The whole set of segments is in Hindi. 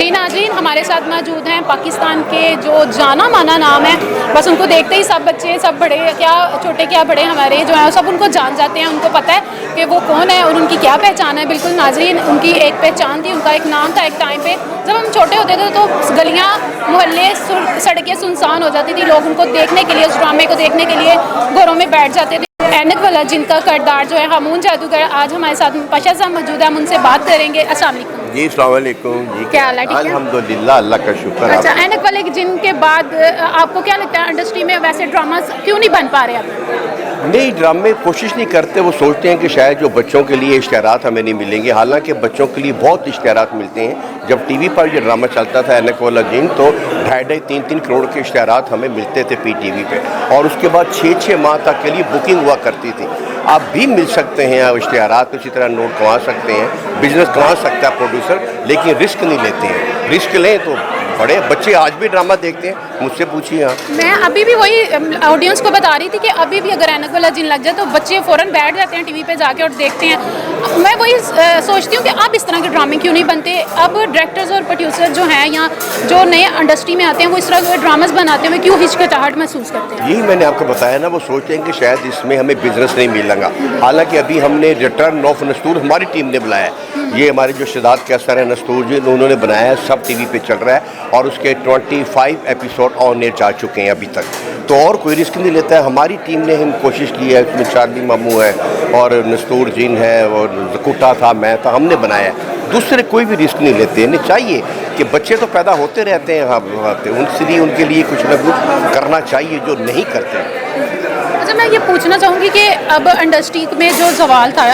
जी नाज़रीन, हमारे साथ मौजूद हैं पाकिस्तान के जो जाना माना नाम है, बस उनको देखते ही सब बच्चे, सब बड़े, क्या छोटे क्या बड़े हमारे जो हैं सब उनको जान जाते हैं। उनको पता है कि वो कौन है और उनकी क्या पहचान है। बिल्कुल नाज़रीन, उनकी एक पहचान थी, उनका एक नाम था। एक टाइम पे जब हम छोटे होते थे तो गलियाँ, मोहल्ले, सड़कें सुनसान हो जाती थी। लोग उनको देखने के लिए, उस ड्रामे को देखने के लिए घरों में बैठ जाते थे। ऐनक वाला जिनका किरदार जो है हामून जादूगर, आज हमारे साथ पाशा साहब मौजूद है, हम उनसे बात करेंगे। अस्सलाम वालेकुम जी, अस्सलाम वालेकुम जी। क्या हाल है? ठीक है, अल्हम्दुलिल्लाह, अल्लाह का शुक्र। अच्छा, ऐनक वाले जिन के बाद आपको क्या लगता है इंडस्ट्री में वैसे ड्रामास क्यों नहीं बन पा रहे अब? नई ड्रामे कोशिश नहीं करते, वो सोचते हैं कि शायद जो बच्चों के लिए इश्तिहारात हमें नहीं मिलेंगे। हालांकि बच्चों के लिए बहुत इश्तिहारात मिलते हैं। जब टीवी पर ये ड्रामा चलता था ऐनक वाला जिन, तो 2.5-3 करोड़ के इश्तिहारात हमें मिलते थे PTV पे, और उसके बाद 6 माह तक के लिए बुकिंग हुआ करती थी। आप भी मिल सकते हैं इश्तिहारात, उसी तरह नोट कमा सकते हैं, बिजनेस कमा सकता है प्रोड्यूसर, लेकिन रिस्क नहीं लेते हैं। रिस्क लें तो बड़े बच्चे आज भी ड्रामा देखते हैं, मुझसे पूछिए आप। मैं अभी भी वही ऑडियंस को बता रही थी कि अभी भी अगर ऐनक वाला जिन लग जाए तो बच्चे फ़ौरन बैठ जाते हैं टीवी पे जाके और देखते हैं। मैं वही सोचती हूँ कि अब इस तरह के ड्रामे क्यों नहीं बनते। अब डायरेक्टर्स और प्रोड्यूसर जो हैं या जो नए इंडस्ट्री में आते हैं वो इस तरह के ड्रामास बनाते हुए क्यों हिचकिचाहट महसूस करते हैं? यही मैंने आपको बताया ना, वो सोचते हैं कि शायद इसमें हमें बिजनेस नहीं मिलेगा। हालांकि अभी हमने रिटर्न ऑफ नस्तूर हमारी टीम ने बुलाया है। ये हमारे जो शहजाद कैसर है नस्तूर जी, उन्होंने बनाया है, सब टीवी पे चल रहा है और उसके 25 एपिसोड ऑन एयर जा चुके हैं अभी तक। तो और कोई रिस्क नहीं लेता है। हमारी टीम ने हम कोशिश की है, उसमें चार्ली मामू है और नस्तूर जिन है और जकुटा था, मैं था, हमने बनाया है। दूसरे कोई भी रिस्क नहीं लेते। नहीं चाहिए कि बच्चे तो पैदा होते रहते हैं, उनसे उनके लिए कुछ ना कुछ करना चाहिए जो नहीं करते। अच्छा, मैं ये पूछना चाहूँगी कि अब इंडस्ट्री में जो सवाल था,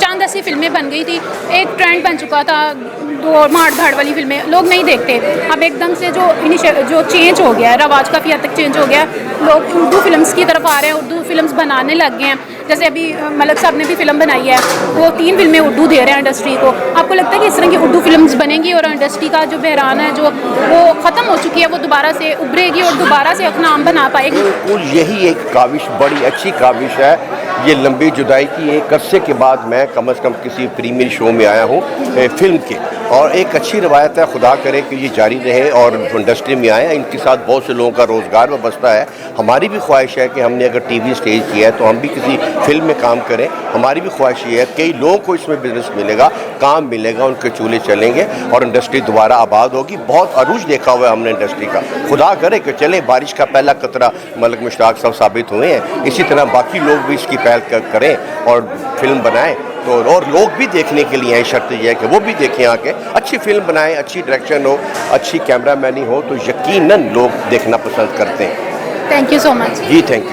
चंद ऐसी फिल्में बन गई थी, एक ट्रेंड बन चुका था, दो मार धाड़ वाली फिल्में लोग नहीं देखते। अब एकदम से जो चेंज हो गया है, रवाज काफ़ी हद तक चेंज हो गया है, लोग उर्दू फिल्म्स की तरफ आ रहे हैं, उर्दू फिल्म्स बनाने लग गए हैं। जैसे अभी मलक साहब ने भी फिल्म बनाई है, वो 3 फिल्में उर्दू दे रहे हैं इंडस्ट्री को। आपको लगता है कि इस तरह की उर्दू फिल्म्स बनेंगी और इंडस्ट्री का जो बहरान है, जो वो ख़त्म हो चुकी है, वो दोबारा से उभरेगी और दोबारा से अपना नाम बना पाएगी? बिल्कुल, यही एक काविश, बड़ी अच्छी काविश है। ये लंबी जुदाई की एक अरसे के बाद मैं कम से कम किसी प्रीमियर शो में आया हूँ फिल्म के, और एक अच्छी रवायत है। खुदा करे कि ये जारी रहे और इंडस्ट्री में आए, इनके साथ बहुत से लोगों का रोज़गार बसता है। हमारी भी ख्वाहिश है कि हमने अगर टीवी स्टेज किया है तो हम भी किसी फिल्म में काम करें। हमारी भी ख्वाहिश ये है, कई लोगों को इसमें बिजनेस मिलेगा, काम मिलेगा, उनके चूल्हे चलेंगे और इंडस्ट्री दोबारा आबाद होगी। बहुत अरूज देखा हुआ है हमने इंडस्ट्री का। खुदा करे कि चले, बारिश का पहला कतरा मलिक मुश्ताक साहब साबित हुए हैं। इसी तरह बाकी लोग भी इसकी पहल करें और फिल्म बनाएं, तो और लोग भी देखने के लिए हैं। शर्त यह है कि वो भी देखें आके, अच्छी फिल्म बनाएं, अच्छी डायरेक्शन हो, अच्छी कैमरामैनी हो, तो यकीनन लोग देखना पसंद करते हैं। थैंक यू सो मच जी, थैंक यू।